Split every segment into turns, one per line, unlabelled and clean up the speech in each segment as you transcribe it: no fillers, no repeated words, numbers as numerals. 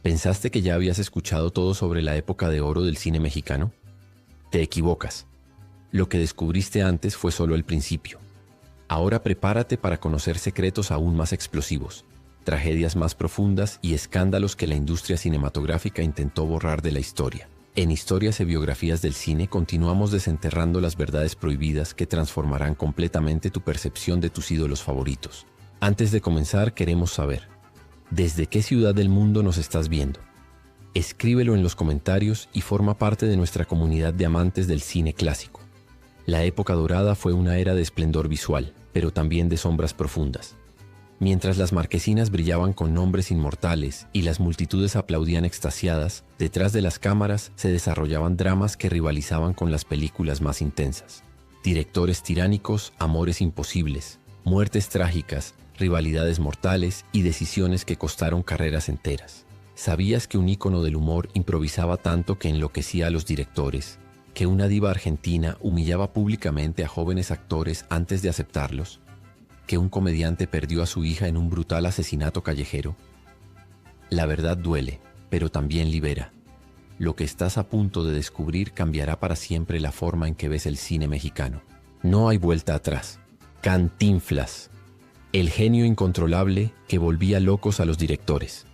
¿Pensaste que ya habías escuchado todo sobre la época de oro del cine mexicano? Te equivocas. Lo que descubriste antes fue solo el principio. Ahora prepárate para conocer secretos aún más explosivos, tragedias más profundas y escándalos que la industria cinematográfica intentó borrar de la historia. En Historias y Biografías del Cine continuamos desenterrando las verdades prohibidas que transformarán completamente tu percepción de tus ídolos favoritos. Antes de comenzar, queremos saber, ¿desde qué ciudad del mundo nos estás viendo? Escríbelo en los comentarios y forma parte de nuestra comunidad de amantes del cine clásico. La época dorada fue una era de esplendor visual, pero también de sombras profundas. Mientras las marquesinas brillaban con nombres inmortales y las multitudes aplaudían extasiadas, detrás de las cámaras se desarrollaban dramas que rivalizaban con las películas más intensas. Directores tiránicos, amores imposibles, muertes trágicas, rivalidades mortales y decisiones que costaron carreras enteras. ¿Sabías que un ícono del humor improvisaba tanto que enloquecía a los directores? ¿Que una diva argentina humillaba públicamente a jóvenes actores antes de aceptarlos? ¿Que un comediante perdió a su hija en un brutal asesinato callejero? La verdad duele, pero también libera. Lo que estás a punto de descubrir cambiará para siempre la forma en que ves el cine mexicano. No hay vuelta atrás. Cantinflas, el genio incontrolable que volvía locos a los directores.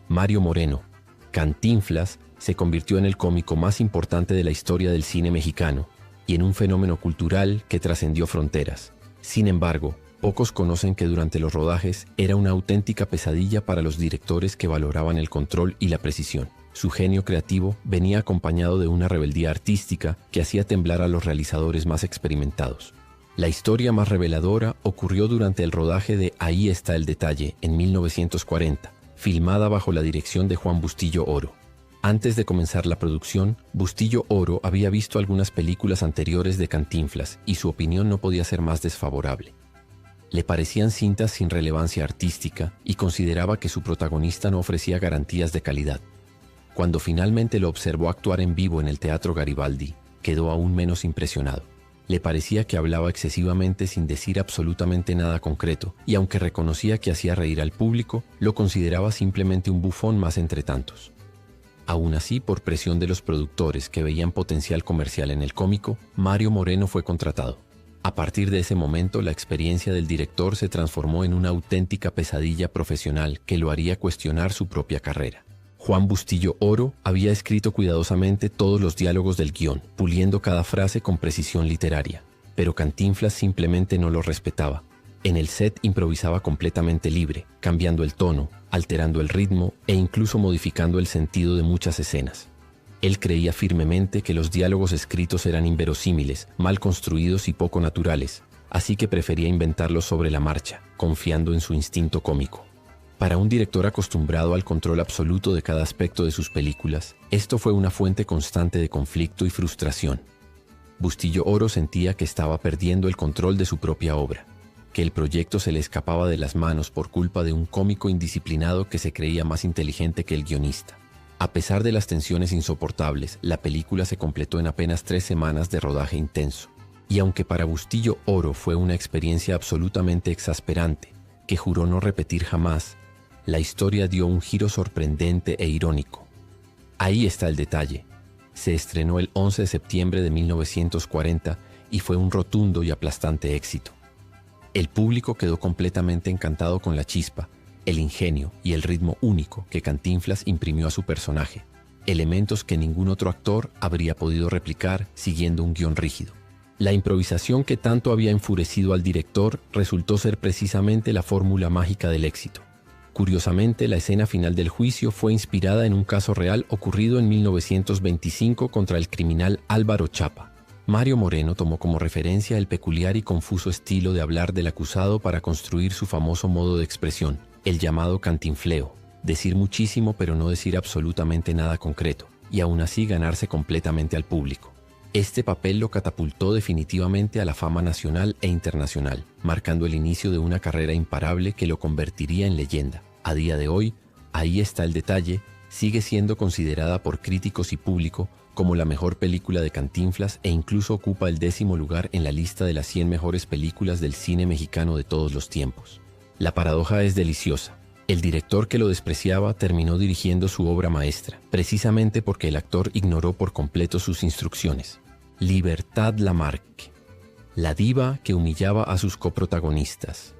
Mario Moreno, Cantinflas, se convirtió en el cómico más importante de la historia del cine mexicano y en un fenómeno cultural que trascendió fronteras. Sin embargo, pocos conocen que durante los rodajes era una auténtica pesadilla para los directores que valoraban el control y la precisión. Su genio creativo venía acompañado de una rebeldía artística que hacía temblar a los realizadores más experimentados. La historia más reveladora ocurrió durante el rodaje de Ahí está el detalle, en 1940, filmada bajo la dirección de Juan Bustillo Oro. Antes de comenzar la producción, Bustillo Oro había visto algunas películas anteriores de Cantinflas y su opinión no podía ser más desfavorable. Le parecían cintas sin relevancia artística y consideraba que su protagonista no ofrecía garantías de calidad. Cuando finalmente lo observó actuar en vivo en el Teatro Garibaldi, quedó aún menos impresionado. Le parecía que hablaba excesivamente sin decir absolutamente nada concreto, y aunque reconocía que hacía reír al público, lo consideraba simplemente un bufón más entre tantos. Aún así, por presión de los productores que veían potencial comercial en el cómico, Mario Moreno fue contratado. A partir de ese momento, la experiencia del director se transformó en una auténtica pesadilla profesional que lo haría cuestionar su propia carrera. Juan Bustillo Oro había escrito cuidadosamente todos los diálogos del guión, puliendo cada frase con precisión literaria. Pero Cantinflas simplemente no lo respetaba. En el set improvisaba completamente libre, cambiando el tono, alterando el ritmo e incluso modificando el sentido de muchas escenas. Él creía firmemente que los diálogos escritos eran inverosímiles, mal construidos y poco naturales, así que prefería inventarlos sobre la marcha, confiando en su instinto cómico. Para un director acostumbrado al control absoluto de cada aspecto de sus películas, esto fue una fuente constante de conflicto y frustración. Bustillo Oro sentía que estaba perdiendo el control de su propia obra, que el proyecto se le escapaba de las manos por culpa de un cómico indisciplinado que se creía más inteligente que el guionista. A pesar de las tensiones insoportables, la película se completó en apenas 3 semanas de rodaje intenso. Y aunque para Bustillo Oro fue una experiencia absolutamente exasperante, que juró no repetir jamás, la historia dio un giro sorprendente e irónico. Ahí está el detalle. Se estrenó el 11 de septiembre de 1940 y fue un rotundo y aplastante éxito. El público quedó completamente encantado con la chispa, el ingenio y el ritmo único que Cantinflas imprimió a su personaje, elementos que ningún otro actor habría podido replicar siguiendo un guión rígido. La improvisación que tanto había enfurecido al director resultó ser precisamente la fórmula mágica del éxito. Curiosamente, la escena final del juicio fue inspirada en un caso real ocurrido en 1925 contra el criminal Álvaro Chapa. Mario Moreno tomó como referencia el peculiar y confuso estilo de hablar del acusado para construir su famoso modo de expresión, el llamado cantinfleo, decir muchísimo pero no decir absolutamente nada concreto, y aún así ganarse completamente al público. Este papel lo catapultó definitivamente a la fama nacional e internacional, marcando el inicio de una carrera imparable que lo convertiría en leyenda. A día de hoy, Ahí está el detalle, sigue siendo considerada por críticos y público como la mejor película de Cantinflas e incluso ocupa el 10º lugar en la lista de las 100 mejores películas del cine mexicano de todos los tiempos. La paradoja es deliciosa. El director que lo despreciaba terminó dirigiendo su obra maestra, precisamente porque el actor ignoró por completo sus instrucciones. Libertad Lamarque, la diva que humillaba a sus coprotagonistas.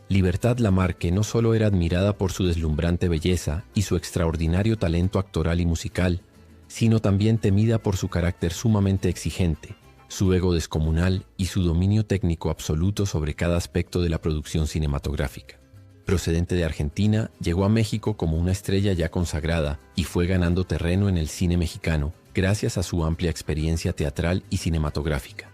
Libertad Lamarque no solo era admirada por su deslumbrante belleza y su extraordinario talento actoral y musical, sino también temida por su carácter sumamente exigente, su ego descomunal y su dominio técnico absoluto sobre cada aspecto de la producción cinematográfica. Procedente de Argentina, llegó a México como una estrella ya consagrada y fue ganando terreno en el cine mexicano gracias a su amplia experiencia teatral y cinematográfica.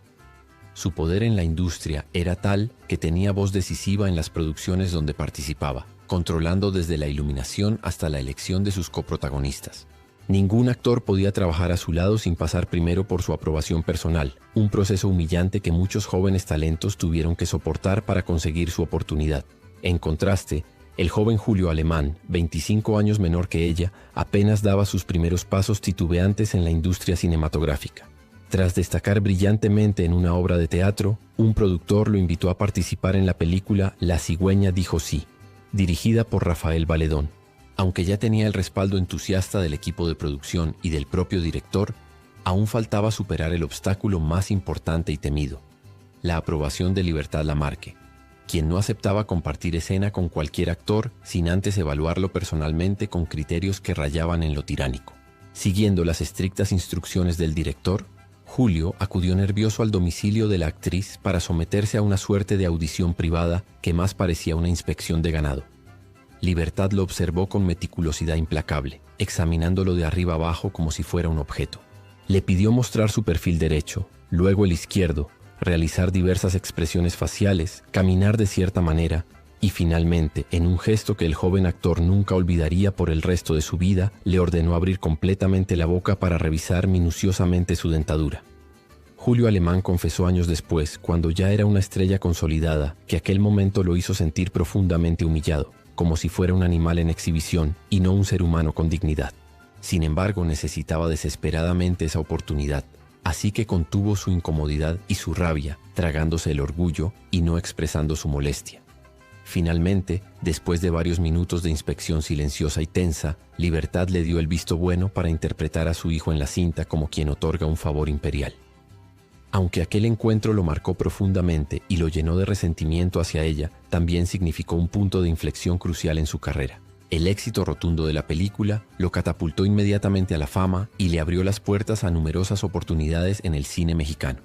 Su poder en la industria era tal que tenía voz decisiva en las producciones donde participaba, controlando desde la iluminación hasta la elección de sus coprotagonistas. Ningún actor podía trabajar a su lado sin pasar primero por su aprobación personal, un proceso humillante que muchos jóvenes talentos tuvieron que soportar para conseguir su oportunidad. En contraste, el joven Julio Alemán, 25 años menor que ella, apenas daba sus primeros pasos titubeantes en la industria cinematográfica. Tras destacar brillantemente en una obra de teatro, un productor lo invitó a participar en la película La cigüeña dijo sí, dirigida por Rafael Valedón. Aunque ya tenía el respaldo entusiasta del equipo de producción y del propio director, aún faltaba superar el obstáculo más importante y temido, la aprobación de Libertad Lamarque, quien no aceptaba compartir escena con cualquier actor sin antes evaluarlo personalmente con criterios que rayaban en lo tiránico. Siguiendo las estrictas instrucciones del director, Julio acudió nervioso al domicilio de la actriz para someterse a una suerte de audición privada que más parecía una inspección de ganado. Libertad lo observó con meticulosidad implacable, examinándolo de arriba abajo como si fuera un objeto. Le pidió mostrar su perfil derecho, luego el izquierdo, realizar diversas expresiones faciales, caminar de cierta manera y finalmente, en un gesto que el joven actor nunca olvidaría por el resto de su vida, le ordenó abrir completamente la boca para revisar minuciosamente su dentadura. Julio Alemán confesó años después, cuando ya era una estrella consolidada, que aquel momento lo hizo sentir profundamente humillado, como si fuera un animal en exhibición y no un ser humano con dignidad. Sin embargo, necesitaba desesperadamente esa oportunidad, así que contuvo su incomodidad y su rabia, tragándose el orgullo y no expresando su molestia. Finalmente, después de varios minutos de inspección silenciosa y tensa, Libertad le dio el visto bueno para interpretar a su hijo en la cinta como quien otorga un favor imperial. Aunque aquel encuentro lo marcó profundamente y lo llenó de resentimiento hacia ella, también significó un punto de inflexión crucial en su carrera. El éxito rotundo de la película lo catapultó inmediatamente a la fama y le abrió las puertas a numerosas oportunidades en el cine mexicano.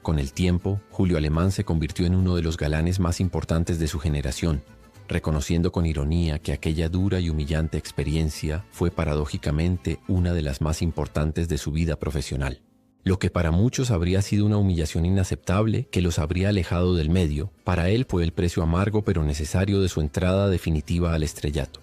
Con el tiempo, Julio Alemán se convirtió en uno de los galanes más importantes de su generación, reconociendo con ironía que aquella dura y humillante experiencia fue paradójicamente una de las más importantes de su vida profesional. Lo que para muchos habría sido una humillación inaceptable que los habría alejado del medio, para él fue el precio amargo pero necesario de su entrada definitiva al estrellato.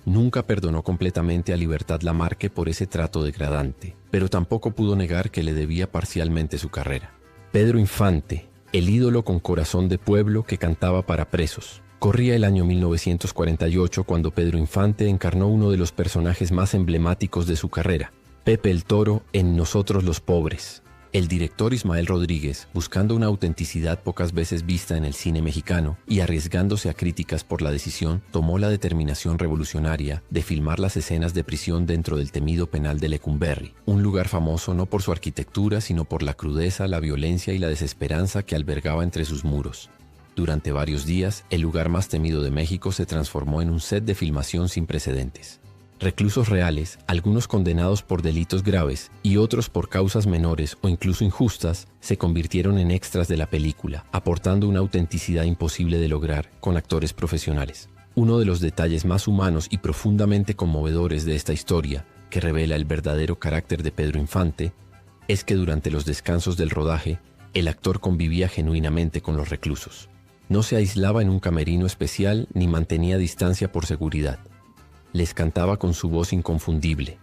Nunca perdonó completamente a Libertad Lamarque por ese trato degradante, pero tampoco pudo negar que le debía parcialmente su carrera. Pedro Infante, el ídolo con corazón de pueblo que cantaba para presos. Corría el año 1948 cuando Pedro Infante encarnó uno de los personajes más emblemáticos de su carrera, Pepe el Toro en Nosotros los Pobres. El director Ismael Rodríguez, buscando una autenticidad pocas veces vista en el cine mexicano y arriesgándose a críticas por la decisión, tomó la determinación revolucionaria de filmar las escenas de prisión dentro del temido penal de Lecumberri, un lugar famoso no por su arquitectura, sino por la crudeza, la violencia y la desesperanza que albergaba entre sus muros. Durante varios días, el lugar más temido de México se transformó en un set de filmación sin precedentes. Reclusos reales, algunos condenados por delitos graves y otros por causas menores o incluso injustas, se convirtieron en extras de la película, aportando una autenticidad imposible de lograr con actores profesionales. Uno de los detalles más humanos y profundamente conmovedores de esta historia, que revela el verdadero carácter de Pedro Infante, es que durante los descansos del rodaje, el actor convivía genuinamente con los reclusos. No se aislaba en un camerino especial ni mantenía distancia por seguridad. Les cantaba con su voz inconfundible,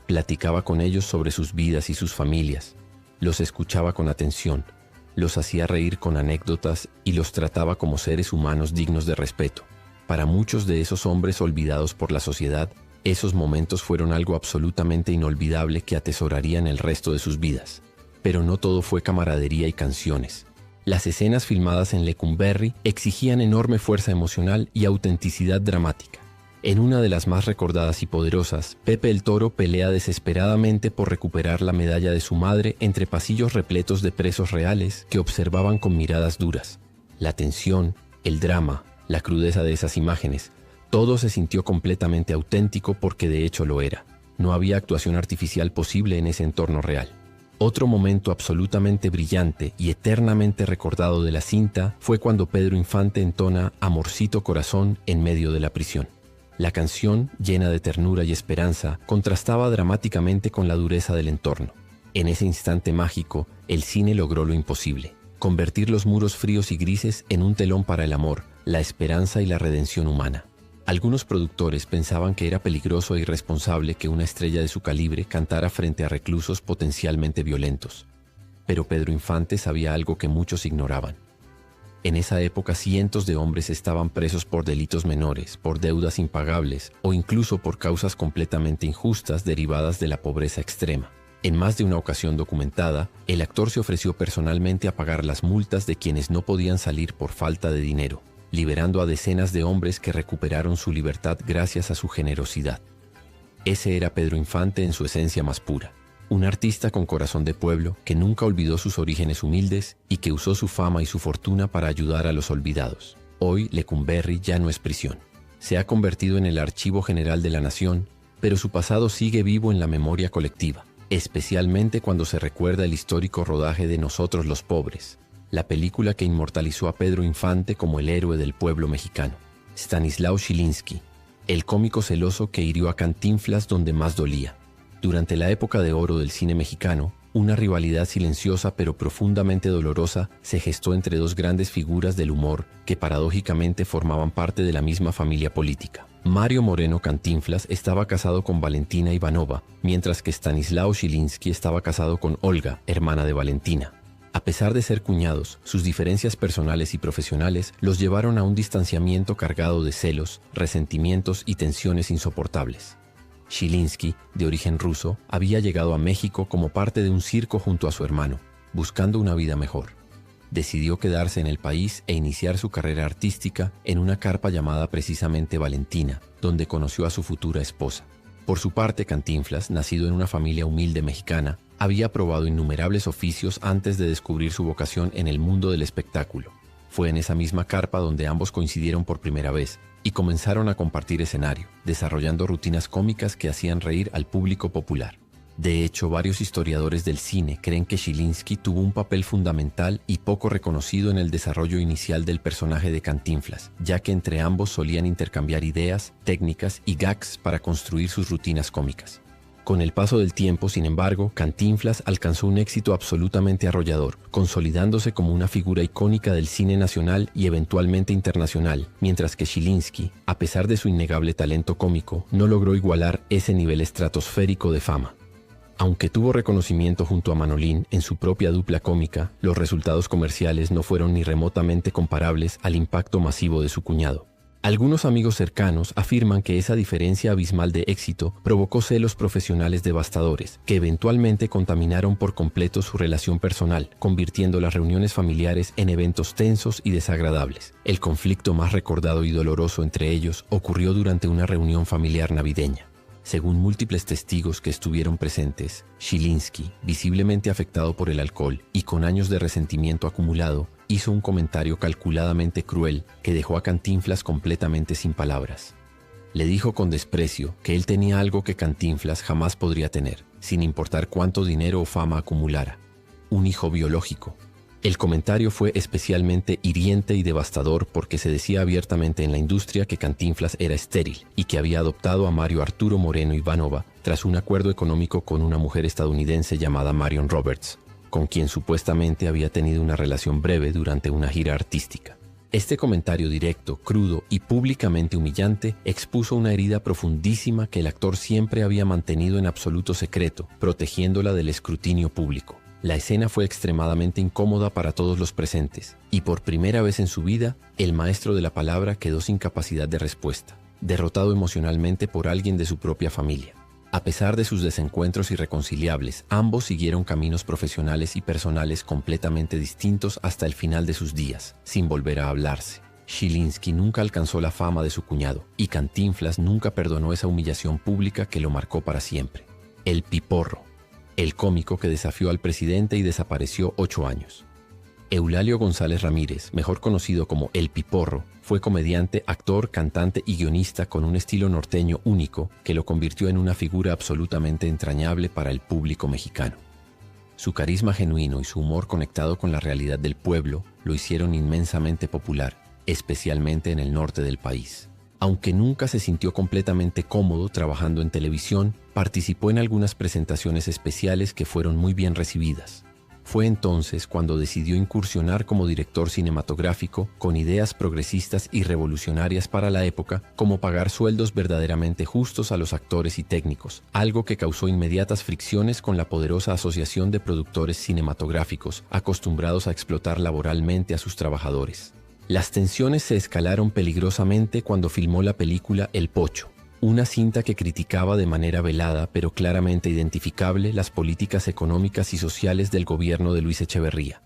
platicaba con ellos sobre sus vidas y sus familias, los escuchaba con atención, los hacía reír con anécdotas y los trataba como seres humanos dignos de respeto. Para muchos de esos hombres olvidados por la sociedad, esos momentos fueron algo absolutamente inolvidable que atesorarían el resto de sus vidas. Pero no todo fue camaradería y canciones. Las escenas filmadas en Lecumberri exigían enorme fuerza emocional y autenticidad dramática. En una de las más recordadas y poderosas, Pepe el Toro pelea desesperadamente por recuperar la medalla de su madre entre pasillos repletos de presos reales que observaban con miradas duras. La tensión, el drama, la crudeza de esas imágenes, todo se sintió completamente auténtico porque de hecho lo era. No había actuación artificial posible en ese entorno real. Otro momento absolutamente brillante y eternamente recordado de la cinta fue cuando Pedro Infante entona Amorcito Corazón en medio de la prisión. La canción, llena de ternura y esperanza, contrastaba dramáticamente con la dureza del entorno. En ese instante mágico, el cine logró lo imposible: convertir los muros fríos y grises en un telón para el amor, la esperanza y la redención humana. Algunos productores pensaban que era peligroso e irresponsable que una estrella de su calibre cantara frente a reclusos potencialmente violentos. Pero Pedro Infante sabía algo que muchos ignoraban. En esa época cientos de hombres estaban presos por delitos menores, por deudas impagables o incluso por causas completamente injustas derivadas de la pobreza extrema. En más de una ocasión documentada, el actor se ofreció personalmente a pagar las multas de quienes no podían salir por falta de dinero, liberando a decenas de hombres que recuperaron su libertad gracias a su generosidad. Ese era Pedro Infante en su esencia más pura. Un artista con corazón de pueblo que nunca olvidó sus orígenes humildes y que usó su fama y su fortuna para ayudar a los olvidados. Hoy Lecumberri ya no es prisión. Se ha convertido en el archivo general de la nación, pero su pasado sigue vivo en la memoria colectiva, especialmente cuando se recuerda el histórico rodaje de Nosotros los Pobres, la película que inmortalizó a Pedro Infante como el héroe del pueblo mexicano. Stanislaw Schilinski, el cómico celoso que hirió a Cantinflas donde más dolía. Durante la época de oro del cine mexicano, una rivalidad silenciosa pero profundamente dolorosa se gestó entre dos grandes figuras del humor que paradójicamente formaban parte de la misma familia política. Mario Moreno Cantinflas estaba casado con Valentina Ivanova, mientras que Stanislaw Schilinski estaba casado con Olga, hermana de Valentina. A pesar de ser cuñados, sus diferencias personales y profesionales los llevaron a un distanciamiento cargado de celos, resentimientos y tensiones insoportables. Schilinski, de origen ruso, había llegado a México como parte de un circo junto a su hermano, buscando una vida mejor. Decidió quedarse en el país e iniciar su carrera artística en una carpa llamada precisamente Valentina, donde conoció a su futura esposa. Por su parte, Cantinflas, nacido en una familia humilde mexicana, había probado innumerables oficios antes de descubrir su vocación en el mundo del espectáculo. Fue en esa misma carpa donde ambos coincidieron por primera vez y comenzaron a compartir escenario, desarrollando rutinas cómicas que hacían reír al público popular. De hecho, varios historiadores del cine creen que Schilinski tuvo un papel fundamental y poco reconocido en el desarrollo inicial del personaje de Cantinflas, ya que entre ambos solían intercambiar ideas, técnicas y gags para construir sus rutinas cómicas. Con el paso del tiempo, sin embargo, Cantinflas alcanzó un éxito absolutamente arrollador, consolidándose como una figura icónica del cine nacional y eventualmente internacional, mientras que Schilinski, a pesar de su innegable talento cómico, no logró igualar ese nivel estratosférico de fama. Aunque tuvo reconocimiento junto a Manolín en su propia dupla cómica, los resultados comerciales no fueron ni remotamente comparables al impacto masivo de su cuñado. Algunos amigos cercanos afirman que esa diferencia abismal de éxito provocó celos profesionales devastadores, que eventualmente contaminaron por completo su relación personal, convirtiendo las reuniones familiares en eventos tensos y desagradables. El conflicto más recordado y doloroso entre ellos ocurrió durante una reunión familiar navideña. Según múltiples testigos que estuvieron presentes, Schilinski, visiblemente afectado por el alcohol y con años de resentimiento acumulado, hizo un comentario calculadamente cruel que dejó a Cantinflas completamente sin palabras. Le dijo con desprecio que él tenía algo que Cantinflas jamás podría tener, sin importar cuánto dinero o fama acumulara: un hijo biológico. El comentario fue especialmente hiriente y devastador porque se decía abiertamente en la industria que Cantinflas era estéril y que había adoptado a Mario Arturo Moreno Ivanova tras un acuerdo económico con una mujer estadounidense llamada Marion Roberts, con quien supuestamente había tenido una relación breve durante una gira artística. Este comentario directo, crudo y públicamente humillante expuso una herida profundísima que el actor siempre había mantenido en absoluto secreto, protegiéndola del escrutinio público. La escena fue extremadamente incómoda para todos los presentes, y por primera vez en su vida, el maestro de la palabra quedó sin capacidad de respuesta, derrotado emocionalmente por alguien de su propia familia. A pesar de sus desencuentros irreconciliables, ambos siguieron caminos profesionales y personales completamente distintos hasta el final de sus días, sin volver a hablarse. Chilinski nunca alcanzó la fama de su cuñado, y Cantinflas nunca perdonó esa humillación pública que lo marcó para siempre. El Piporro, el cómico que desafió al presidente y desapareció 8 años. Eulalio González Ramírez, mejor conocido como El Piporro, fue comediante, actor, cantante y guionista con un estilo norteño único que lo convirtió en una figura absolutamente entrañable para el público mexicano. Su carisma genuino y su humor conectado con la realidad del pueblo lo hicieron inmensamente popular, especialmente en el norte del país. Aunque nunca se sintió completamente cómodo trabajando en televisión, participó en algunas presentaciones especiales que fueron muy bien recibidas. Fue entonces cuando decidió incursionar como director cinematográfico con ideas progresistas y revolucionarias para la época, como pagar sueldos verdaderamente justos a los actores y técnicos, algo que causó inmediatas fricciones con la poderosa asociación de productores cinematográficos, acostumbrados a explotar laboralmente a sus trabajadores. Las tensiones se escalaron peligrosamente cuando filmó la película El Pocho, una cinta que criticaba de manera velada pero claramente identificable las políticas económicas y sociales del gobierno de Luis Echeverría.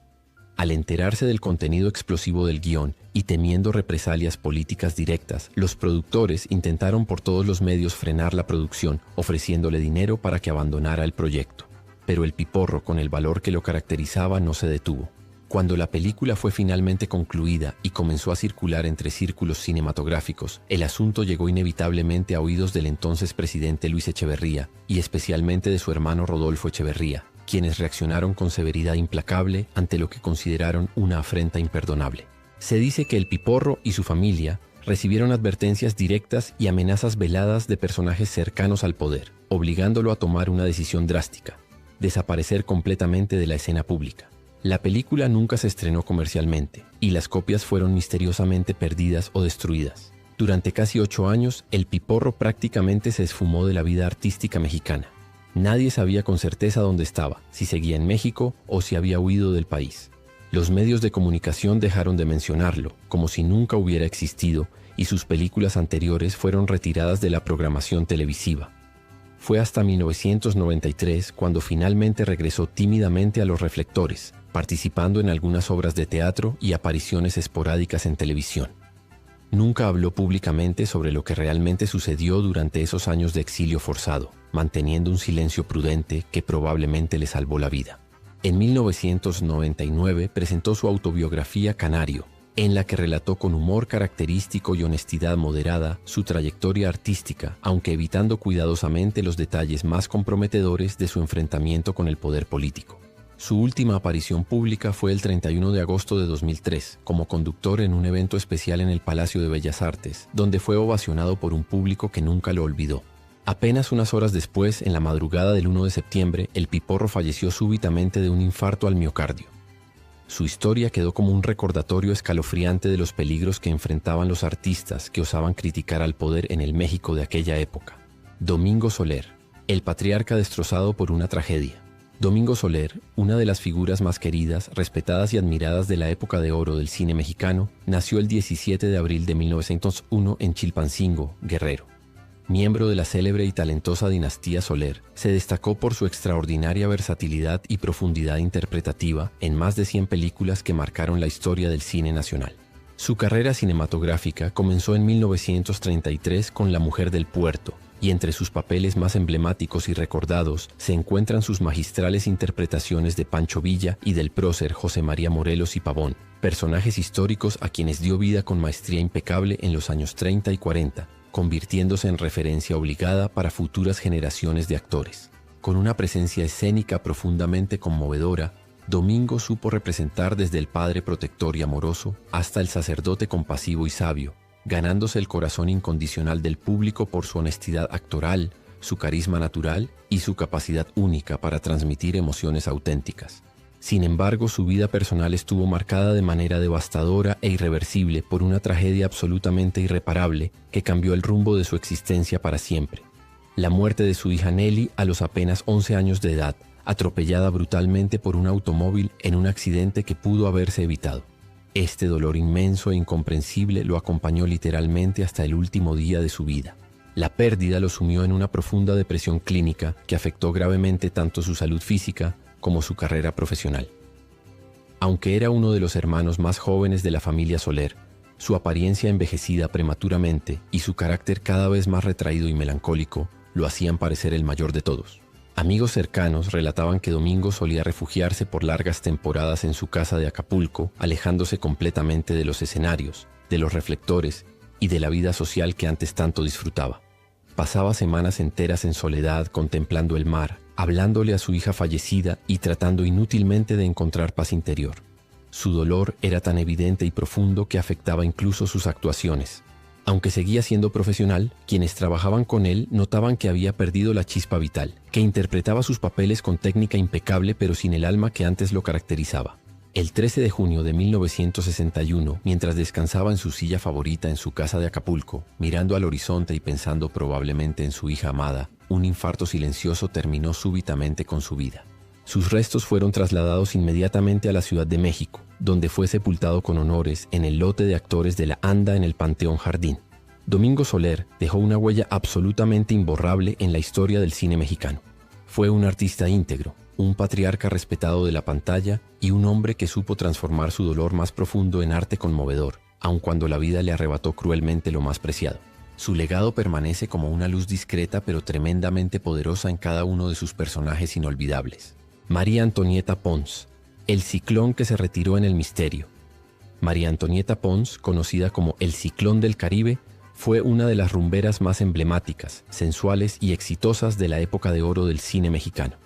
Al enterarse del contenido explosivo del guión y temiendo represalias políticas directas, los productores intentaron por todos los medios frenar la producción, ofreciéndole dinero para que abandonara el proyecto. Pero el Piporro, con el valor que lo caracterizaba, no se detuvo. Cuando la película fue finalmente concluida y comenzó a circular entre círculos cinematográficos, el asunto llegó inevitablemente a oídos del entonces presidente Luis Echeverría y especialmente de su hermano Rodolfo Echeverría, quienes reaccionaron con severidad implacable ante lo que consideraron una afrenta imperdonable. Se dice que el Piporro y su familia recibieron advertencias directas y amenazas veladas de personajes cercanos al poder, obligándolo a tomar una decisión drástica: desaparecer completamente de la escena pública. La película nunca se estrenó comercialmente y las copias fueron misteriosamente perdidas o destruidas. Durante casi 8 años, el Piporro prácticamente se esfumó de la vida artística mexicana. Nadie sabía con certeza dónde estaba, si seguía en México o si había huido del país. Los medios de comunicación dejaron de mencionarlo, como si nunca hubiera existido, y sus películas anteriores fueron retiradas de la programación televisiva. Fue hasta 1993 cuando finalmente regresó tímidamente a los reflectores, participando en algunas obras de teatro y apariciones esporádicas en televisión. Nunca habló públicamente sobre lo que realmente sucedió durante esos años de exilio forzado, manteniendo un silencio prudente que probablemente le salvó la vida. En 1999 presentó su autobiografía Canario, en la que relató con humor característico y honestidad moderada su trayectoria artística, aunque evitando cuidadosamente los detalles más comprometedores de su enfrentamiento con el poder político. Su última aparición pública fue el 31 de agosto de 2003, como conductor en un evento especial en el Palacio de Bellas Artes, donde fue ovacionado por un público que nunca lo olvidó. Apenas unas horas después, en la madrugada del 1 de septiembre, el Piporro falleció súbitamente de un infarto al miocardio. Su historia quedó como un recordatorio escalofriante de los peligros que enfrentaban los artistas que osaban criticar al poder en el México de aquella época. Domingo Soler, el patriarca destrozado por una tragedia. Domingo Soler, una de las figuras más queridas, respetadas y admiradas de la época de oro del cine mexicano, nació el 17 de abril de 1901 en Chilpancingo, Guerrero. Miembro de la célebre y talentosa dinastía Soler, se destacó por su extraordinaria versatilidad y profundidad interpretativa en más de 100 películas que marcaron la historia del cine nacional. Su carrera cinematográfica comenzó en 1933 con La Mujer del Puerto, y entre sus papeles más emblemáticos y recordados se encuentran sus magistrales interpretaciones de Pancho Villa y del prócer José María Morelos y Pavón, personajes históricos a quienes dio vida con maestría impecable en los años 30 y 40, convirtiéndose en referencia obligada para futuras generaciones de actores. Con una presencia escénica profundamente conmovedora, Domingo supo representar desde el padre protector y amoroso hasta el sacerdote compasivo y sabio, ganándose el corazón incondicional del público por su honestidad actoral, su carisma natural y su capacidad única para transmitir emociones auténticas. Sin embargo, su vida personal estuvo marcada de manera devastadora e irreversible por una tragedia absolutamente irreparable que cambió el rumbo de su existencia para siempre. La muerte de su hija Nelly a los apenas 11 años de edad, atropellada brutalmente por un automóvil en un accidente que pudo haberse evitado. Este dolor inmenso e incomprensible lo acompañó literalmente hasta el último día de su vida. La pérdida lo sumió en una profunda depresión clínica que afectó gravemente tanto su salud física como su carrera profesional. Aunque era uno de los hermanos más jóvenes de la familia Soler, su apariencia envejecida prematuramente y su carácter cada vez más retraído y melancólico lo hacían parecer el mayor de todos. Amigos cercanos relataban que Domingo solía refugiarse por largas temporadas en su casa de Acapulco, alejándose completamente de los escenarios, de los reflectores y de la vida social que antes tanto disfrutaba. Pasaba semanas enteras en soledad contemplando el mar, hablándole a su hija fallecida y tratando inútilmente de encontrar paz interior. Su dolor era tan evidente y profundo que afectaba incluso sus actuaciones. Aunque seguía siendo profesional, quienes trabajaban con él notaban que había perdido la chispa vital, que interpretaba sus papeles con técnica impecable pero sin el alma que antes lo caracterizaba. El 13 de junio de 1961, mientras descansaba en su silla favorita en su casa de Acapulco, mirando al horizonte y pensando probablemente en su hija amada, un infarto silencioso terminó súbitamente con su vida. Sus restos fueron trasladados inmediatamente a la Ciudad de México, donde fue sepultado con honores en el lote de actores de la ANDA en el Panteón Jardín. Domingo Soler dejó una huella absolutamente imborrable en la historia del cine mexicano. Fue un artista íntegro, un patriarca respetado de la pantalla y un hombre que supo transformar su dolor más profundo en arte conmovedor, aun cuando la vida le arrebató cruelmente lo más preciado. Su legado permanece como una luz discreta pero tremendamente poderosa en cada uno de sus personajes inolvidables. María Antonieta Pons, el ciclón que se retiró en el misterio. María Antonieta Pons, conocida como el Ciclón del Caribe, fue una de las rumberas más emblemáticas, sensuales y exitosas de la época de oro del cine mexicano.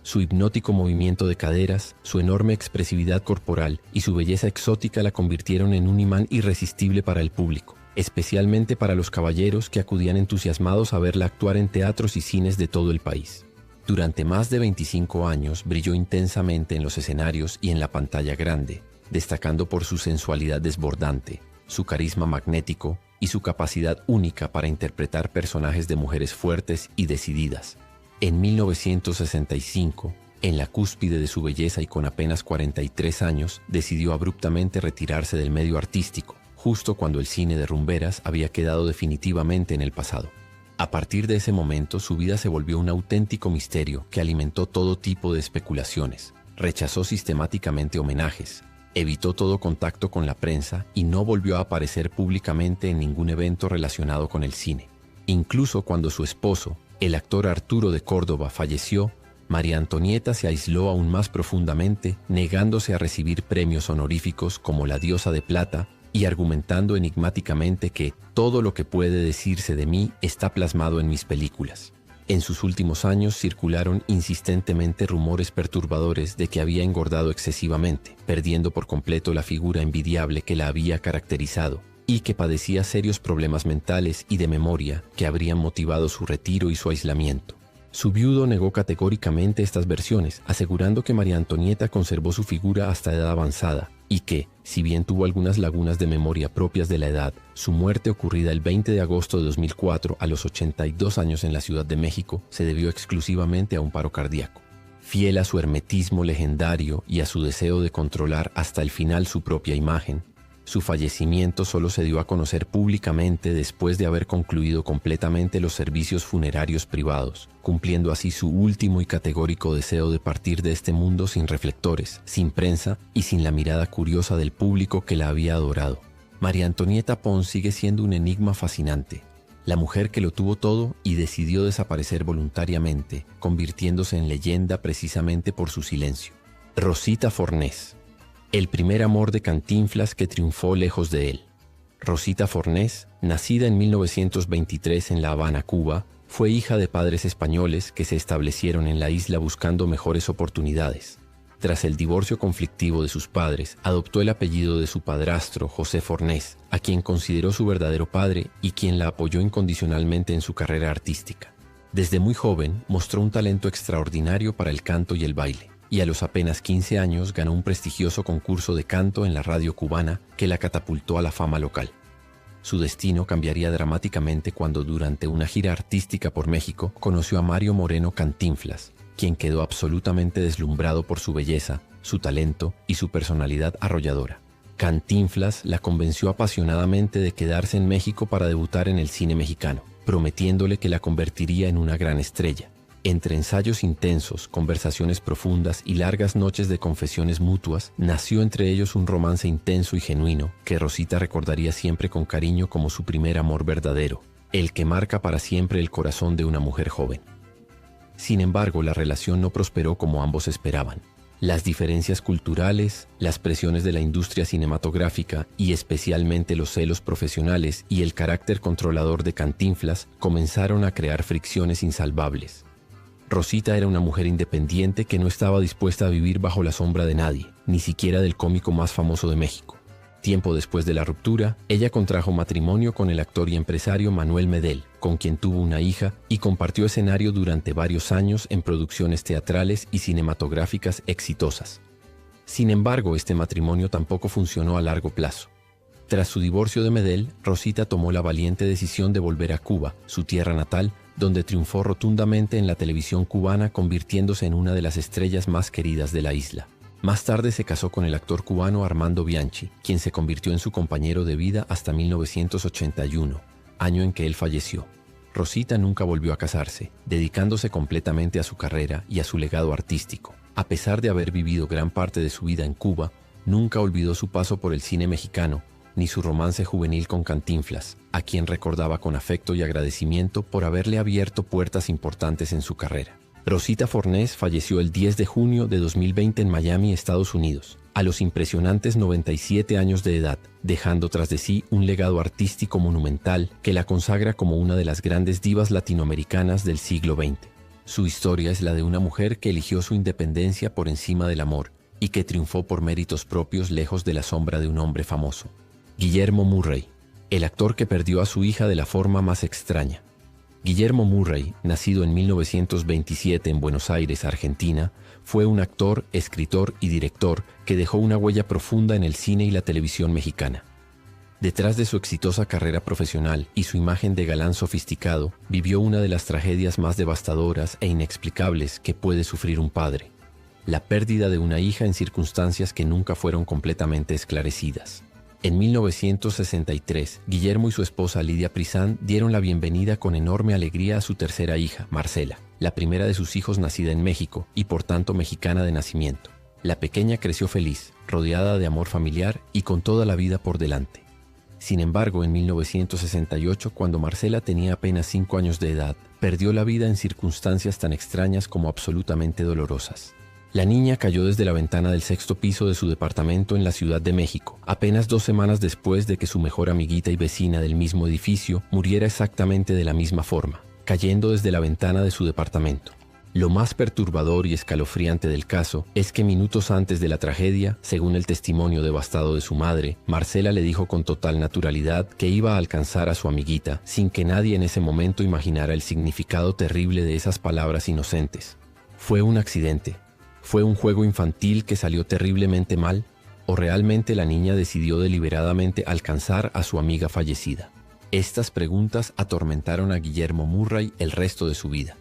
Su hipnótico movimiento de caderas, su enorme expresividad corporal y su belleza exótica la convirtieron en un imán irresistible para el público, especialmente para los caballeros que acudían entusiasmados a verla actuar en teatros y cines de todo el país. Durante más de 25 años brilló intensamente en los escenarios y en la pantalla grande, destacando por su sensualidad desbordante, su carisma magnético y su capacidad única para interpretar personajes de mujeres fuertes y decididas. En 1965, en la cúspide de su belleza y con apenas 43 años, decidió abruptamente retirarse del medio artístico, justo cuando el cine de rumberas había quedado definitivamente en el pasado. A partir de ese momento, su vida se volvió un auténtico misterio que alimentó todo tipo de especulaciones. Rechazó sistemáticamente homenajes, evitó todo contacto con la prensa y no volvió a aparecer públicamente en ningún evento relacionado con el cine. Incluso cuando su esposo, el actor Arturo de Córdoba, falleció, María Antonieta se aisló aún más profundamente, negándose a recibir premios honoríficos como la Diosa de Plata y argumentando enigmáticamente que todo lo que puede decirse de mí está plasmado en mis películas. En sus últimos años circularon insistentemente rumores perturbadores de que había engordado excesivamente, perdiendo por completo la figura envidiable que la había caracterizado, y que padecía serios problemas mentales y de memoria que habrían motivado su retiro y su aislamiento. Su viudo negó categóricamente estas versiones, asegurando que María Antonieta conservó su figura hasta edad avanzada y que, si bien tuvo algunas lagunas de memoria propias de la edad, su muerte ocurrida el 20 de agosto de 2004 a los 82 años en la Ciudad de México se debió exclusivamente a un paro cardíaco. Fiel a su hermetismo legendario y a su deseo de controlar hasta el final su propia imagen, su fallecimiento solo se dio a conocer públicamente después de haber concluido completamente los servicios funerarios privados, cumpliendo así su último y categórico deseo de partir de este mundo sin reflectores, sin prensa y sin la mirada curiosa del público que la había adorado. María Antonieta Pons sigue siendo un enigma fascinante, la mujer que lo tuvo todo y decidió desaparecer voluntariamente, convirtiéndose en leyenda precisamente por su silencio. Rosita Fornés. El primer amor de Cantinflas que triunfó lejos de él. Rosita Fornés, nacida en 1923 en La Habana, Cuba, fue hija de padres españoles que se establecieron en la isla buscando mejores oportunidades. Tras el divorcio conflictivo de sus padres, adoptó el apellido de su padrastro, José Fornés, a quien consideró su verdadero padre y quien la apoyó incondicionalmente en su carrera artística. Desde muy joven mostró un talento extraordinario para el canto y el baile, y a los apenas 15 años ganó un prestigioso concurso de canto en la radio cubana que la catapultó a la fama local. Su destino cambiaría dramáticamente cuando durante una gira artística por México conoció a Mario Moreno Cantinflas, quien quedó absolutamente deslumbrado por su belleza, su talento y su personalidad arrolladora. Cantinflas la convenció apasionadamente de quedarse en México para debutar en el cine mexicano. prometiéndole que la convertiría en una gran estrella. Entre ensayos intensos, conversaciones profundas y largas noches de confesiones mutuas, nació entre ellos un romance intenso y genuino que Rosita recordaría siempre con cariño como su primer amor verdadero, el que marca para siempre el corazón de una mujer joven. Sin embargo, la relación no prosperó como ambos esperaban. Las diferencias culturales, las presiones de la industria cinematográfica y especialmente los celos profesionales y el carácter controlador de Cantinflas comenzaron a crear fricciones insalvables. Rosita era una mujer independiente que no estaba dispuesta a vivir bajo la sombra de nadie, ni siquiera del cómico más famoso de México. Tiempo después de la ruptura, ella contrajo matrimonio con el actor y empresario Manuel Medel, con quien tuvo una hija y compartió escenario durante varios años en producciones teatrales y cinematográficas exitosas. Sin embargo, este matrimonio tampoco funcionó a largo plazo. Tras su divorcio de Medel, Rosita tomó la valiente decisión de volver a Cuba, su tierra natal, donde triunfó rotundamente en la televisión cubana, convirtiéndose en una de las estrellas más queridas de la isla. Más tarde se casó con el actor cubano Armando Bianchi, quien se convirtió en su compañero de vida hasta 1981, año en que él falleció. Rosita nunca volvió a casarse, dedicándose completamente a su carrera y a su legado artístico. A pesar de haber vivido gran parte de su vida en Cuba, nunca olvidó su paso por el cine mexicano, ni su romance juvenil con Cantinflas, a quien recordaba con afecto y agradecimiento por haberle abierto puertas importantes en su carrera. Rosita Fornés falleció el 10 de junio de 2020 en Miami, Estados Unidos, a los impresionantes 97 años de edad, dejando tras de sí un legado artístico monumental que la consagra como una de las grandes divas latinoamericanas del siglo XX. Su historia es la de una mujer que eligió su independencia por encima del amor y que triunfó por méritos propios lejos de la sombra de un hombre famoso. Guillermo Murray, el actor que perdió a su hija de la forma más extraña. Guillermo Murray, nacido en 1927 en Buenos Aires, Argentina, fue un actor, escritor y director que dejó una huella profunda en el cine y la televisión mexicana. Detrás de su exitosa carrera profesional y su imagen de galán sofisticado, vivió una de las tragedias más devastadoras e inexplicables que puede sufrir un padre: la pérdida de una hija en circunstancias que nunca fueron completamente esclarecidas. En 1963, Guillermo y su esposa Lidia Prisán dieron la bienvenida con enorme alegría a su tercera hija, Marcela, la primera de sus hijos nacida en México y por tanto mexicana de nacimiento. La pequeña creció feliz, rodeada de amor familiar y con toda la vida por delante. Sin embargo, en 1968, cuando Marcela tenía apenas 5 años de edad, perdió la vida en circunstancias tan extrañas como absolutamente dolorosas. La niña cayó desde la ventana del 6º piso de su departamento en la Ciudad de México, apenas 2 semanas después de que su mejor amiguita y vecina del mismo edificio muriera exactamente de la misma forma, cayendo desde la ventana de su departamento. Lo más perturbador y escalofriante del caso es que minutos antes de la tragedia, según el testimonio devastado de su madre, Marcela le dijo con total naturalidad que iba a alcanzar a su amiguita, sin que nadie en ese momento imaginara el significado terrible de esas palabras inocentes. Fue un accidente. ¿Fue un juego infantil que salió terriblemente mal? ¿O realmente la niña decidió deliberadamente alcanzar a su amiga fallecida? Estas preguntas atormentaron a Guillermo Murray el resto de su vida.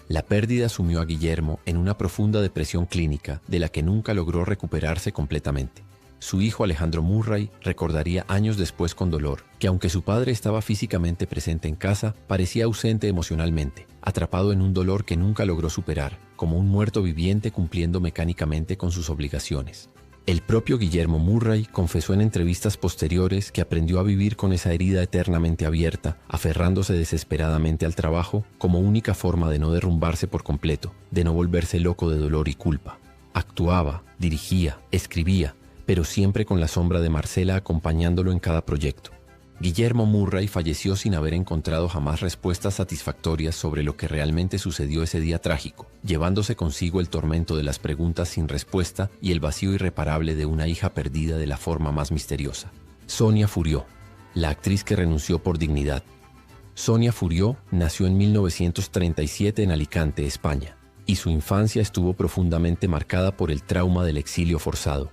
La pérdida sumió a Guillermo en una profunda depresión clínica de la que nunca logró recuperarse completamente. Su hijo Alejandro Murray recordaría años después con dolor que aunque su padre estaba físicamente presente en casa, parecía ausente emocionalmente, atrapado en un dolor que nunca logró superar, como un muerto viviente cumpliendo mecánicamente con sus obligaciones. El propio Guillermo Murray confesó en entrevistas posteriores que aprendió a vivir con esa herida eternamente abierta, aferrándose desesperadamente al trabajo como única forma de no derrumbarse por completo, de no volverse loco de dolor y culpa. Actuaba, dirigía, escribía, pero siempre con la sombra de Marcela acompañándolo en cada proyecto. Guillermo Murray falleció sin haber encontrado jamás respuestas satisfactorias sobre lo que realmente sucedió ese día trágico, llevándose consigo el tormento de las preguntas sin respuesta y el vacío irreparable de una hija perdida de la forma más misteriosa. Sonia Furió, la actriz que renunció por dignidad. Sonia Furió nació en 1937 en Alicante, España, y su infancia estuvo profundamente marcada por el trauma del exilio forzado.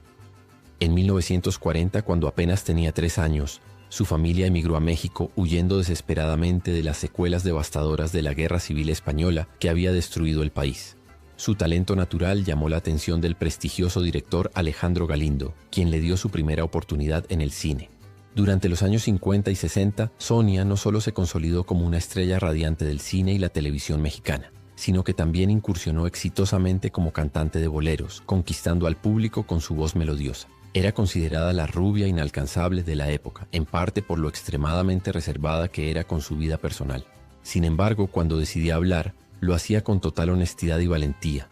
En 1940, cuando apenas tenía 3 años, su familia emigró a México huyendo desesperadamente de las secuelas devastadoras de la Guerra Civil Española que había destruido el país. Su talento natural llamó la atención del prestigioso director Alejandro Galindo, quien le dio su primera oportunidad en el cine. Durante los años 50 y 60, Sonia no solo se consolidó como una estrella radiante del cine y la televisión mexicana, sino que también incursionó exitosamente como cantante de boleros, conquistando al público con su voz melodiosa. Era considerada la rubia inalcanzable de la época, en parte por lo extremadamente reservada que era con su vida personal. Sin embargo, cuando decidía hablar, lo hacía con total honestidad y valentía,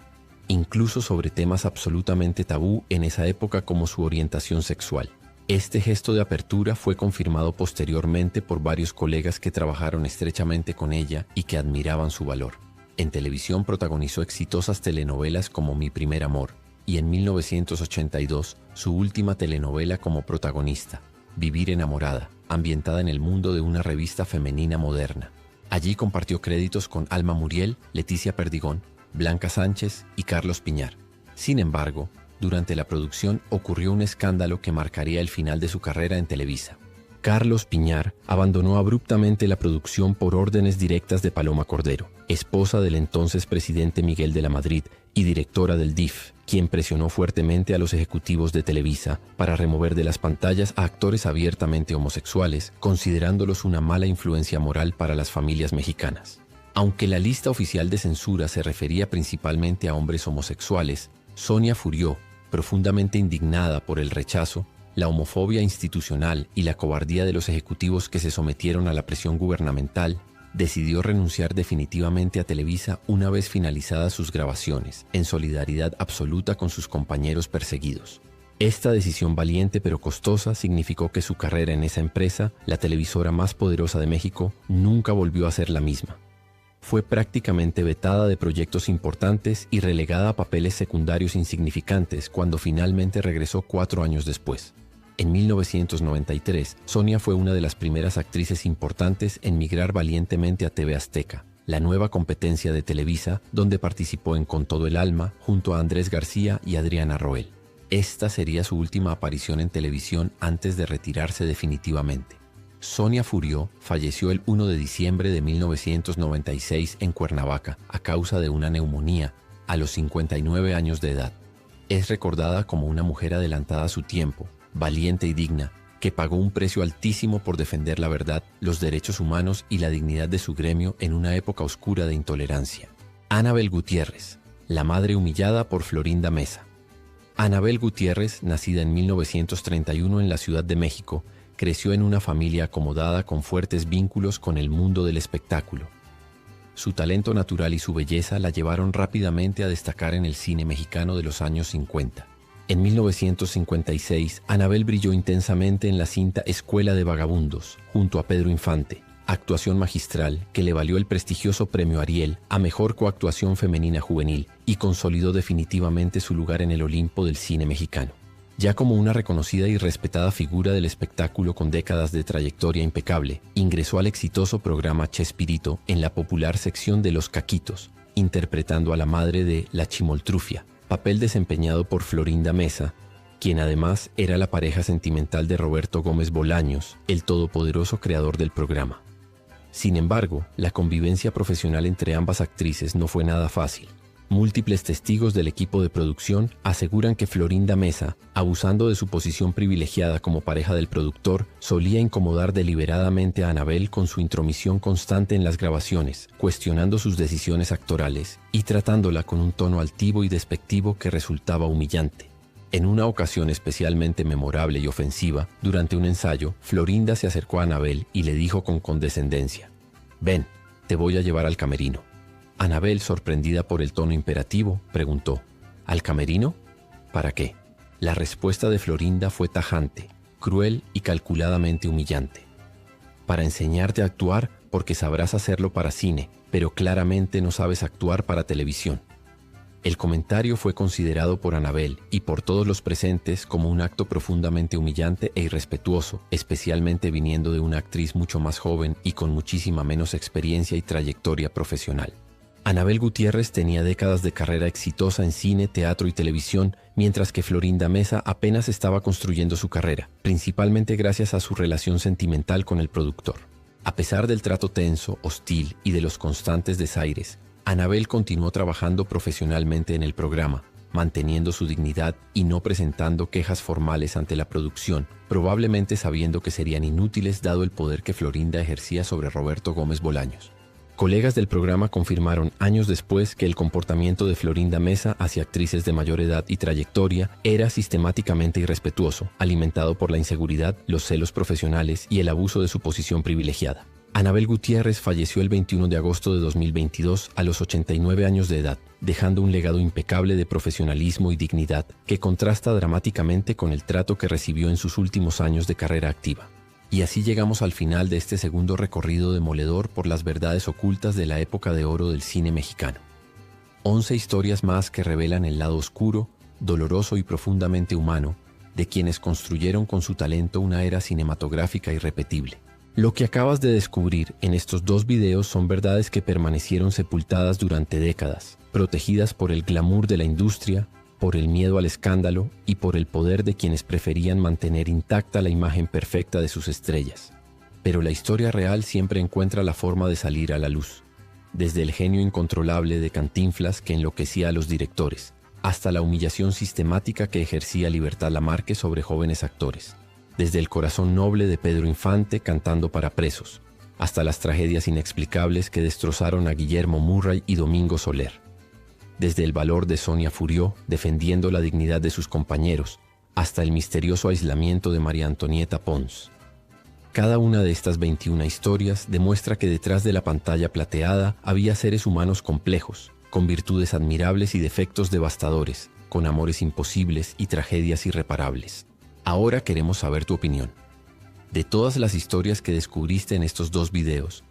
incluso sobre temas absolutamente tabú en esa época como su orientación sexual. Este gesto de apertura fue confirmado posteriormente por varios colegas que trabajaron estrechamente con ella y que admiraban su valor. En televisión protagonizó exitosas telenovelas como Mi primer amor y en 1982 su última telenovela como protagonista, Vivir enamorada, ambientada en el mundo de una revista femenina moderna. Allí compartió créditos con Alma Muriel, Leticia Perdigón, Blanca Sánchez y Carlos Piñar. Sin embargo, durante la producción ocurrió un escándalo que marcaría el final de su carrera en Televisa. Carlos Piñar abandonó abruptamente la producción por órdenes directas de Paloma Cordero, esposa del entonces presidente Miguel de la Madrid y directora del DIF, quien presionó fuertemente a los ejecutivos de Televisa para remover de las pantallas a actores abiertamente homosexuales, considerándolos una mala influencia moral para las familias mexicanas. Aunque la lista oficial de censura se refería principalmente a hombres homosexuales, Sonia Furió, profundamente indignada por el rechazo, la homofobia institucional y la cobardía de los ejecutivos que se sometieron a la presión gubernamental, decidió renunciar definitivamente a Televisa una vez finalizadas sus grabaciones, en solidaridad absoluta con sus compañeros perseguidos. Esta decisión valiente pero costosa significó que su carrera en esa empresa, la televisora más poderosa de México, nunca volvió a ser la misma. Fue prácticamente vetada de proyectos importantes y relegada a papeles secundarios insignificantes cuando finalmente regresó 4 años después. En 1993, Sonia fue una de las primeras actrices importantes en migrar valientemente a TV Azteca, la nueva competencia de Televisa, donde participó en Con todo el alma junto a Andrés García y Adriana Roel. Esta sería su última aparición en televisión antes de retirarse definitivamente. Sonia Furió falleció el 1 de diciembre de 1996 en Cuernavaca a causa de una neumonía a los 59 años de edad. Es recordada como una mujer adelantada a su tiempo, valiente y digna, que pagó un precio altísimo por defender la verdad, los derechos humanos y la dignidad de su gremio en una época oscura de intolerancia. Anabel Gutiérrez, la madre humillada por Florinda Mesa. Anabel Gutiérrez, nacida en 1931 en la Ciudad de México, creció en una familia acomodada con fuertes vínculos con el mundo del espectáculo. Su talento natural y su belleza la llevaron rápidamente a destacar en el cine mexicano de los años 50. En 1956, Anabel brilló intensamente en la cinta Escuela de Vagabundos, junto a Pedro Infante, actuación magistral que le valió el prestigioso premio Ariel a Mejor Coactuación Femenina Juvenil y consolidó definitivamente su lugar en el Olimpo del cine mexicano. Ya como una reconocida y respetada figura del espectáculo con décadas de trayectoria impecable, ingresó al exitoso programa Chespirito en la popular sección de Los Caquitos, interpretando a la madre de La Chimoltrufia, papel desempeñado por Florinda Mesa, quien además era la pareja sentimental de Roberto Gómez Bolaños, el todopoderoso creador del programa. Sin embargo, la convivencia profesional entre ambas actrices no fue nada fácil. Múltiples testigos del equipo de producción aseguran que Florinda Mesa, abusando de su posición privilegiada como pareja del productor, solía incomodar deliberadamente a Anabel con su intromisión constante en las grabaciones, cuestionando sus decisiones actorales y tratándola con un tono altivo y despectivo que resultaba humillante. En una ocasión especialmente memorable y ofensiva, durante un ensayo, Florinda se acercó a Anabel y le dijo con condescendencia: «Ven, te voy a llevar al camerino». Anabel, sorprendida por el tono imperativo, preguntó: ¿Al camerino? ¿Para qué? La respuesta de Florinda fue tajante, cruel y calculadamente humillante. Para enseñarte a actuar porque sabrás hacerlo para cine, pero claramente no sabes actuar para televisión. El comentario fue considerado por Anabel y por todos los presentes como un acto profundamente humillante e irrespetuoso, especialmente viniendo de una actriz mucho más joven y con muchísima menos experiencia y trayectoria profesional. Anabel Gutiérrez tenía décadas de carrera exitosa en cine, teatro y televisión, mientras que Florinda Mesa apenas estaba construyendo su carrera, principalmente gracias a su relación sentimental con el productor. A pesar del trato tenso, hostil y de los constantes desaires, Anabel continuó trabajando profesionalmente en el programa, manteniendo su dignidad y no presentando quejas formales ante la producción, probablemente sabiendo que serían inútiles dado el poder que Florinda ejercía sobre Roberto Gómez Bolaños. Colegas del programa confirmaron años después que el comportamiento de Florinda Mesa hacia actrices de mayor edad y trayectoria era sistemáticamente irrespetuoso, alimentado por la inseguridad, los celos profesionales y el abuso de su posición privilegiada. Anabel Gutiérrez falleció el 21 de agosto de 2022 a los 89 años de edad, dejando un legado impecable de profesionalismo y dignidad que contrasta dramáticamente con el trato que recibió en sus últimos años de carrera activa. Y así llegamos al final de este segundo recorrido demoledor por las verdades ocultas de la época de oro del cine mexicano. 11 historias más que revelan el lado oscuro, doloroso y profundamente humano de quienes construyeron con su talento una era cinematográfica irrepetible. Lo que acabas de descubrir en estos 2 videos son verdades que permanecieron sepultadas durante décadas, protegidas por el glamour de la industria, por el miedo al escándalo y por el poder de quienes preferían mantener intacta la imagen perfecta de sus estrellas. Pero la historia real siempre encuentra la forma de salir a la luz, desde el genio incontrolable de Cantinflas que enloquecía a los directores, hasta la humillación sistemática que ejercía Libertad Lamarque sobre jóvenes actores, desde el corazón noble de Pedro Infante cantando para presos, hasta las tragedias inexplicables que destrozaron a Guillermo Murray y Domingo Soler. Desde el valor de Sonia Furió, defendiendo la dignidad de sus compañeros, hasta el misterioso aislamiento de María Antonieta Pons. Cada una de estas 21 historias demuestra que detrás de la pantalla plateada había seres humanos complejos, con virtudes admirables y defectos devastadores, con amores imposibles y tragedias irreparables. Ahora queremos saber tu opinión. De todas las historias que descubriste en estos 2 videos,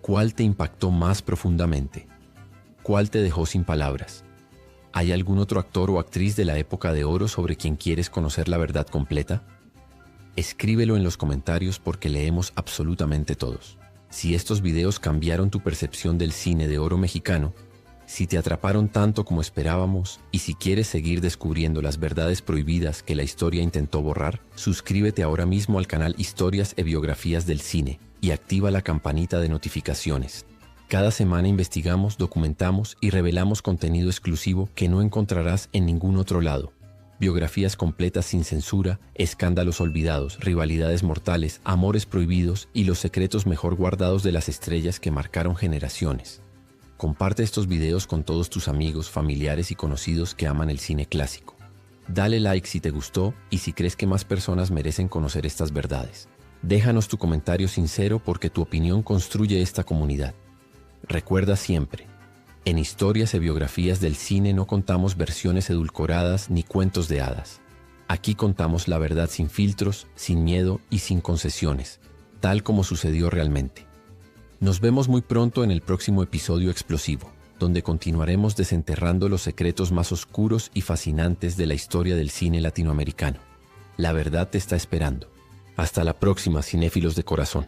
¿cuál te impactó más profundamente? ¿Cuál te dejó sin palabras? ¿Hay algún otro actor o actriz de la época de oro sobre quien quieres conocer la verdad completa? Escríbelo en los comentarios porque leemos absolutamente todos. Si estos videos cambiaron tu percepción del cine de oro mexicano, si te atraparon tanto como esperábamos y si quieres seguir descubriendo las verdades prohibidas que la historia intentó borrar, suscríbete ahora mismo al canal Historias e Biografías del Cine y activa la campanita de notificaciones. Cada semana investigamos, documentamos y revelamos contenido exclusivo que no encontrarás en ningún otro lado. Biografías completas sin censura, escándalos olvidados, rivalidades mortales, amores prohibidos y los secretos mejor guardados de las estrellas que marcaron generaciones. Comparte estos videos con todos tus amigos, familiares y conocidos que aman el cine clásico. Dale like si te gustó y si crees que más personas merecen conocer estas verdades. Déjanos tu comentario sincero porque tu opinión construye esta comunidad. Recuerda siempre, en Historias y Biografías del Cine no contamos versiones edulcoradas ni cuentos de hadas. Aquí contamos la verdad sin filtros, sin miedo y sin concesiones, tal como sucedió realmente. Nos vemos muy pronto en el próximo episodio explosivo, donde continuaremos desenterrando los secretos más oscuros y fascinantes de la historia del cine latinoamericano. La verdad te está esperando. Hasta la próxima, cinéfilos de corazón.